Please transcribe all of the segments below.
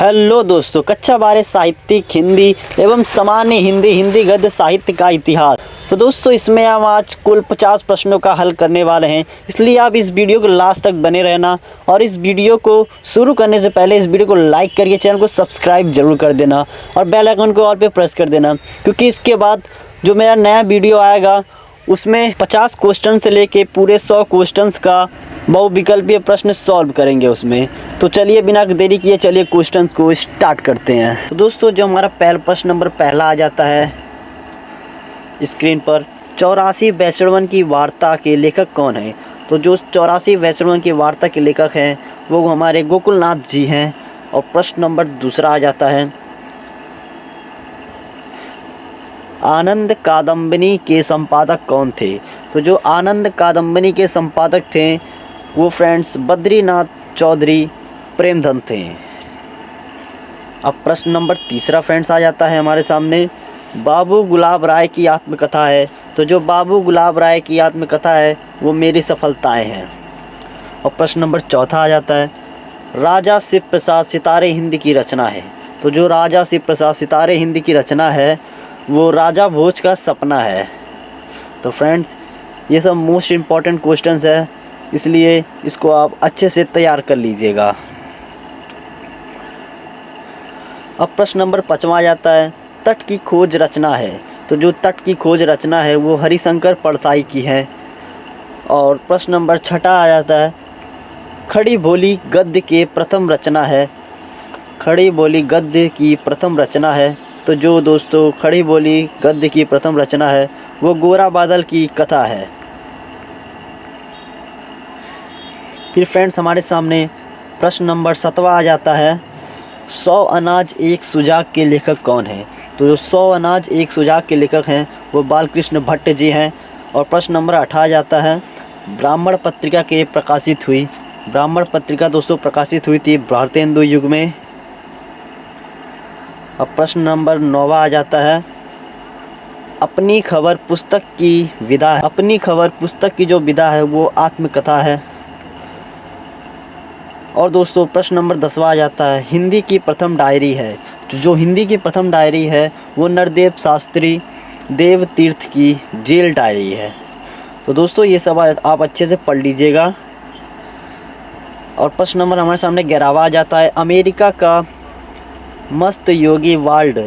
Hello दोस्तों, कक्षा 12 साहित्यिक हिंदी एवं सामान्य हिंदी गद्य साहित्य का इतिहास। तो दोस्तों, इसमें हम आज कुल 50 प्रश्नों का हल करने वाले हैं, इसलिए आप इस वीडियो को लास्ट तक बने रहना। और इस वीडियो को शुरू करने से पहले इस वीडियो को लाइक करिए, चैनल को सब्सक्राइब जरूर कर देना और बेल आइकन को ऑल पे प्रेस कर देना, क्योंकि इसके बाद जो मेरा नया वीडियो आएगा उसमें 50 क्वेश्चन से लेके पूरे 100 क्वेश्चंस का बहुविकल्पीय प्रश्न सॉल्व करेंगे उसमें। तो चलिए बिना देरी किए चलिए क्वेश्चंस को स्टार्ट करते हैं। तो दोस्तों, जो हमारा प्रश्न नंबर पहला आ जाता है स्क्रीन पर, 84 वैष्णवन की वार्ता के लेखक कौन है? तो जो 84 वैष्णवन की वार्ता के लेखक हैं वो हमारे गोकुलनाथ जी हैं। और प्रश्न नंबर दूसरा आ जाता है, आनंद कादम्बिनी के संपादक कौन थे? तो जो आनंद कादम्बिनी के संपादक थे वो फ्रेंड्स बद्रीनाथ चौधरी प्रेमधन थे। अब प्रश्न नंबर तीसरा फ्रेंड्स आ जाता है हमारे सामने, बाबू गुलाब राय की आत्मकथा है। तो जो बाबू गुलाब राय की आत्मकथा है वो मेरी सफलताएं हैं। और प्रश्न नंबर चौथा आ जाता है, राजा शिव प्रसाद सितारे हिंद की रचना है। तो जो राजा शिव प्रसाद सितारे हिंद की रचना है वो राजा भोज का सपना है। तो फ्रेंड्स, ये सब मोस्ट इम्पॉर्टेंट क्वेश्चंस है, इसलिए इसको आप अच्छे से तैयार कर लीजिएगा। अब प्रश्न नंबर 5वां आ जाता है, तट की खोज रचना है। तो जो तट की खोज रचना है वो हरिशंकर परसाई की है। और प्रश्न नंबर 6 आ जाता है, खड़ी बोली गद्य के प्रथम रचना है। खड़ी बोली गद्य की प्रथम रचना है। तो जो दोस्तों खड़ी बोली गद्य की प्रथम रचना है वो गोरा बादल की कथा है। फिर फ्रेंड्स हमारे सामने प्रश्न नंबर 7वां आ जाता है, 100 अनाज एक सुजाग के लेखक कौन है? तो जो 100 अनाज एक सुजाग के लेखक हैं वो बालकृष्ण भट्ट जी हैं। और प्रश्न नंबर 8 आ जाता है, ब्राह्मण पत्रिका के प्रकाशित हुई। ब्राह्मण पत्रिका दोस्तों प्रकाशित हुई थी भारतेंदु युग में। अब प्रश्न नंबर 9वां आ जाता है, अपनी खबर पुस्तक की विधा है। अपनी खबर पुस्तक की जो विधा है वो आत्मकथा है। और दोस्तों प्रश्न नंबर 10वां आ जाता है, हिंदी की प्रथम डायरी है। जो हिंदी की प्रथम डायरी है वो नरदेव शास्त्री देव तीर्थ की जेल डायरी है। तो दोस्तों ये सब आप अच्छे से पढ़ लीजिएगा। और प्रश्न नंबर हमारे सामने 11वां आ जाता है, अमेरिका का मस्त योगी वाल्ड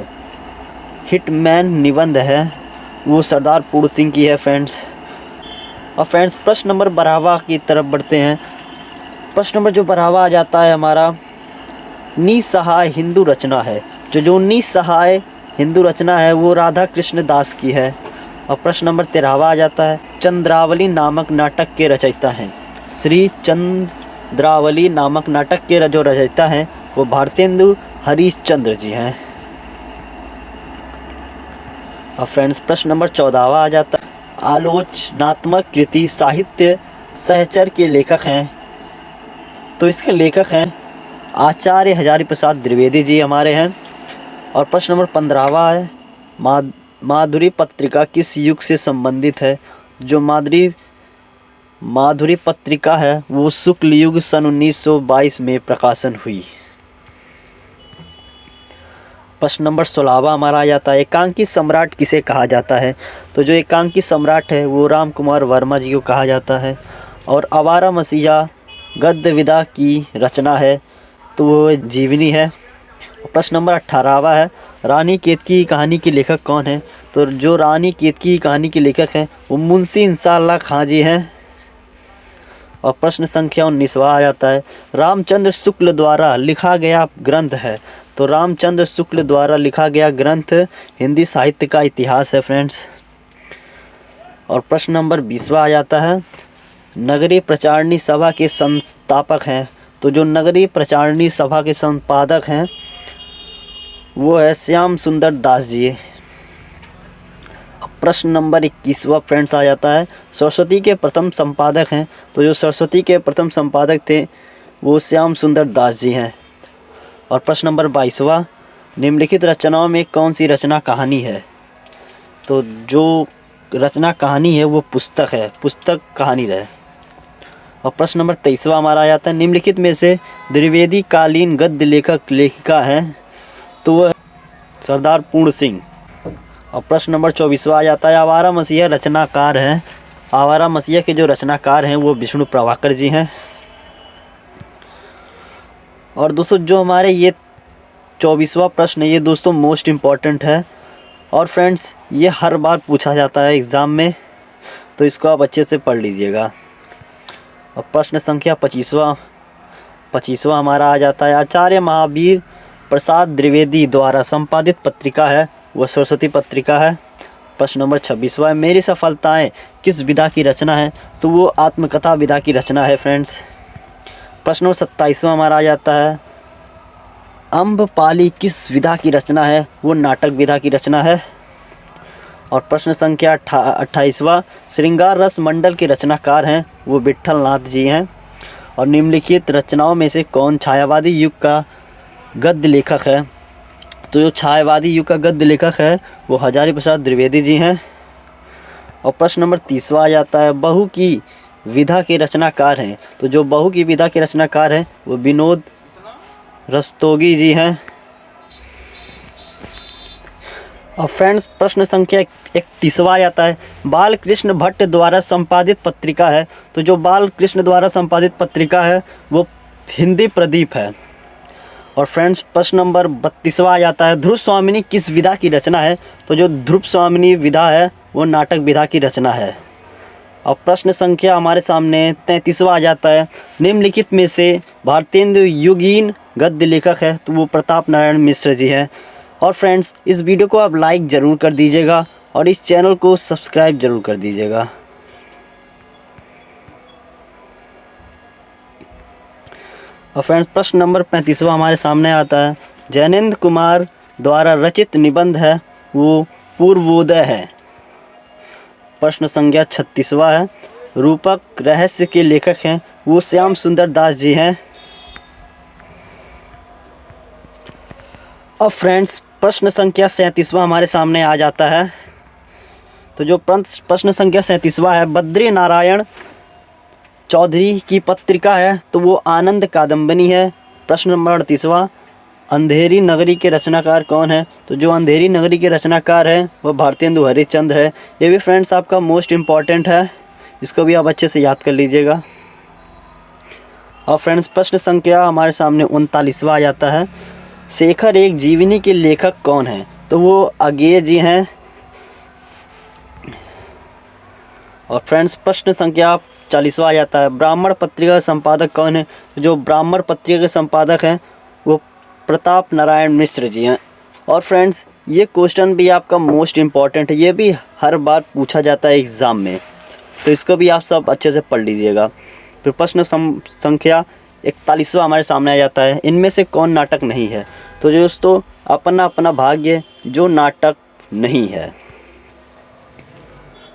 हिटमैन निबंध है वो सरदार पूर्ण सिंह की है फ्रेंड्स। और फ्रेंड्स प्रश्न नंबर 12वां की तरफ बढ़ते हैं। प्रश्न नंबर जो 12वां आ जाता है हमारा, निसहाय हिंदू रचना है। जो निसहाय हिंदू रचना है वो राधा कृष्ण दास की है। और प्रश्न नंबर 13वां आ जाता है, चंद्रावली नामक नाटक के रचयिता हैं। श्री चंद्रावली नामक नाटक के जो रचयिता हैं वो भारतेंदु हरिश्चंद्र जी हैं। और फ्रेंड्स प्रश्न नंबर 14वां आ जाता है, आलोचनात्मक कृति साहित्य सहचर के लेखक हैं। तो इसके लेखक हैं आचार्य हजारी प्रसाद द्विवेदी जी हमारे हैं। और प्रश्न नंबर 15वां है, माधुरी पत्रिका किस युग से संबंधित है? जो माधुरी पत्रिका है वो शुक्ल युग सन 1922 में प्रकाशन हुई। प्रश्न नंबर 16वां हमारा आ जाता है, एकांकी सम्राट किसे कहा जाता है? तो जो एकांकी सम्राट है वो राम कुमार वर्मा जी को कहा जाता है। और आवारा मसीहा गद्य विधा की रचना है तो वो जीवनी है। प्रश्न नंबर 18वां है, रानी केतकी की कहानी के लेखक कौन है? तो जो रानी केतकी की कहानी के लेखक हैं वो मुंशी इंसाअल्लाह खां जी हैं। और प्रश्न संख्या 19वां आ जाता है, रामचंद्र शुक्ल द्वारा लिखा गया ग्रंथ है। तो रामचंद्र शुक्ल द्वारा लिखा गया ग्रंथ हिंदी साहित्य का इतिहास है फ्रेंड्स। और प्रश्न नंबर 20वां आ जाता है, नगरीय प्रचारणी सभा के संस्थापक हैं। तो जो नगरीय प्रचारणी सभा के संपादक हैं वो है श्याम सुंदर दास जी। प्रश्न नंबर 21वां फ्रेंड्स आ जाता है, सरस्वती के प्रथम संपादक हैं। तो जो सरस्वती के प्रथम संपादक थे वो श्याम सुंदर दास जी हैं। और प्रश्न नंबर 22वां, निम्नलिखित रचनाओं में कौन सी रचना कहानी है? तो जो रचना कहानी है वो पुस्तक है, पुस्तक कहानी है। और प्रश्न नंबर 23वां हमारा आ जाता है, निम्नलिखित में से द्विवेदी कालीन गद्य लेखक लेखिका है, तो वह सरदार पूर्ण सिंह। और प्रश्न नंबर 24वां आ जाता है, आवारा मसीहा रचनाकार हैं। आवारा मसीहा के जो रचनाकार हैं वो विष्णु प्रभाकर जी हैं। और दोस्तों जो हमारे ये 24वां प्रश्न है ये दोस्तों मोस्ट इम्पॉर्टेंट है और फ्रेंड्स ये हर बार पूछा जाता है एग्ज़ाम में, तो इसको आप अच्छे से पढ़ लीजिएगा। और प्रश्न संख्या 25वां हमारा आ जाता है, आचार्य महावीर प्रसाद द्विवेदी द्वारा संपादित पत्रिका है वह सरस्वती पत्रिका है। प्रश्न नंबर 26वां है, मेरी सफलताएं किस विधा की रचना है, तो वो आत्मकथा विधा की रचना है फ्रेंड्स। प्रश्न नंबर 27वां हमारा आ जाता है, अम्बपाली किस विधा की रचना है, वो नाटक विधा की रचना है। और प्रश्न संख्या 28वां, श्रृंगार रस मंडल के रचनाकार हैं वो विट्ठल नाथ जी हैं। और निम्नलिखित रचनाओं में से कौन छायावादी युग का गद्य लेखक है, तो जो छायावादी युग का गद्य लेखक है वो हजारी प्रसाद द्विवेदी जी हैं। और प्रश्न नंबर 30वां आ जाता है, बहू की विधा के रचनाकार हैं, तो जो बहू की विधा के रचनाकार हैं वो विनोद रस्तोगी जी हैं। और फ्रेंड्स प्रश्न संख्या 31वां आ जाता है, बाल कृष्ण भट्ट द्वारा संपादित पत्रिका है, तो जो बाल कृष्ण द्वारा संपादित पत्रिका है वो हिंदी प्रदीप है। और फ्रेंड्स प्रश्न नंबर 32वां आ जाता है, ध्रुव स्वामिनी किस विधा की रचना है, तो जो ध्रुव स्वामिनी विधा है वो नाटक विधा की रचना है। और प्रश्न संख्या हमारे सामने 33वां आ जाता है, निम्नलिखित में से भारतेंदु युगीन गद्य लेखक है, तो वो प्रताप नारायण मिश्र जी हैं। और फ्रेंड्स इस वीडियो को आप लाइक ज़रूर कर दीजिएगा और इस चैनल को सब्सक्राइब ज़रूर कर दीजिएगा। और फ्रेंड्स प्रश्न नंबर 35वां हमारे सामने आता है, जैनेन्द्र कुमार द्वारा रचित निबंध है वो पूर्वोदय है। प्रश्न संख्या 36वां है, रूपक रहस्य के लेखक हैं वो श्याम सुंदर दास जी हैं। और फ्रेंड्स प्रश्न संख्या 37वां हमारे सामने आ जाता है, तो जो प्रश्न संख्या 37वां है, बद्री नारायण चौधरी की पत्रिका है, तो वो आनंद कादम्बिनी है। प्रश्न नंबर 38वां, अंधेरी नगरी के रचनाकार कौन है, तो जो अंधेरी नगरी के रचनाकार है वह भारतेंदु हरिश्चंद्र है। ये भी फ्रेंड्स आपका मोस्ट इम्पॉर्टेंट है, इसको भी आप अच्छे से याद कर लीजिएगा। और फ्रेंड्स प्रश्न संख्या हमारे सामने 39वां आ जाता है, शेखर एक जीवनी के लेखक कौन है, तो वो अज्ञेय जी हैं। और फ्रेंड्स प्रश्न संख्या 40वां आ जाता है, ब्राह्मण पत्रिका का संपादक कौन है, तो जो ब्राह्मण पत्रिका के संपादक हैं वो प्रताप नारायण मिश्र जी हैं। और फ्रेंड्स ये क्वेश्चन भी आपका मोस्ट इम्पॉर्टेंट है, ये भी हर बार पूछा जाता है एग्ज़ाम में, तो इसको भी आप सब अच्छे से पढ़ लीजिएगा। फिर प्रश्न संख्या 41वां हमारे सामने आ जाता है, इनमें से कौन नाटक नहीं है, तो दोस्तों अपना अपना भाग्य जो नाटक नहीं है।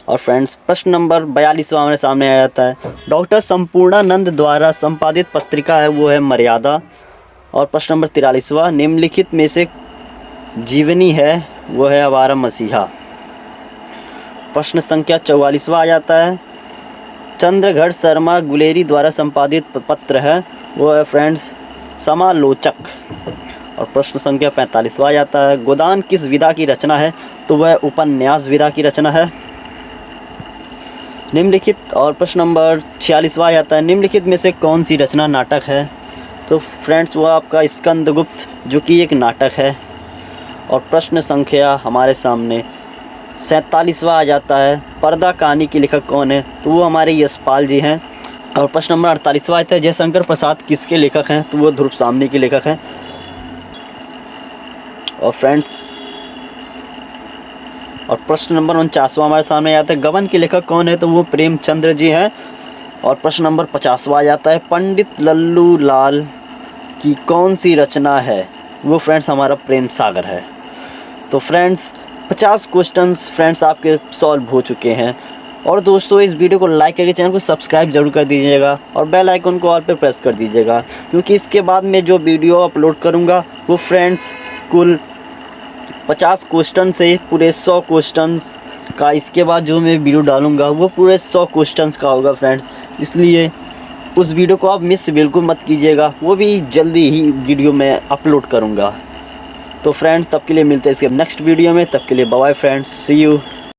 और फ्रेंड्स प्रश्न नंबर 42वां हमारे सामने आ जाता है, डॉक्टर संपूर्णानंद द्वारा संपादित पत्रिका है वो है मर्यादा। और प्रश्न नंबर 43वां, निम्नलिखित में से जीवनी है वो है आवारा मसीहा। प्रश्न संख्या 44वां आ जाता है, चंद्रघड़ शर्मा गुलेरी द्वारा संपादित पत्र है वो है फ्रेंड्स समालोचक। और प्रश्न संख्या 45वां आ जाता है, गोदान किस विधा की रचना है, तो वह उपन्यास विधा की रचना है। निम्नलिखित और प्रश्न नंबर 46वां आ जाता है, निम्नलिखित में से कौन सी रचना नाटक है, तो फ्रेंड्स वो आपका स्कंदगुप्त जो कि एक नाटक है। और प्रश्न संख्या हमारे सामने 47वां आ जाता है, पर्दा कहानी के लेखक कौन है, तो वो हमारे यशपाल जी हैं। और प्रश्न नंबर 48वां आता है, जयशंकर प्रसाद किसके लेखक हैं, तो वो ध्रुव सामनी के लेखक हैं। और फ्रेंड्स और प्रश्न नंबर 49वां हमारे सामने आता है, गबन के लेखक कौन है, तो वो प्रेमचंद्र जी हैं। और प्रश्न नंबर 50वां आ जाता है, पंडित लल्लू लाल की कौन सी रचना है, वो फ्रेंड्स हमारा प्रेम सागर है। तो फ्रेंड्स 50 क्वेश्चंस फ्रेंड्स आपके सॉल्व हो चुके हैं। और दोस्तों इस वीडियो को लाइक करके चैनल को सब्सक्राइब जरूर कर दीजिएगा और बेल आइकन को ऑल पे प्रेस कर दीजिएगा, क्योंकि इसके बाद में जो वीडियो अपलोड करूँगा वो फ्रेंड्स कुल 50 क्वेश्चन से पूरे 100 क्वेश्चंस का, इसके बाद जो मैं वीडियो डालूँगा वो पूरे 100 क्वेश्चंस का होगा फ्रेंड्स। इसलिए उस वीडियो को आप मिस बिल्कुल मत कीजिएगा, वो भी जल्दी ही वीडियो मैं अपलोड करूँगा। तो फ्रेंड्स तब के लिए मिलते हैं इसके नेक्स्ट वीडियो में, तब के लिए bye bye friends, see you.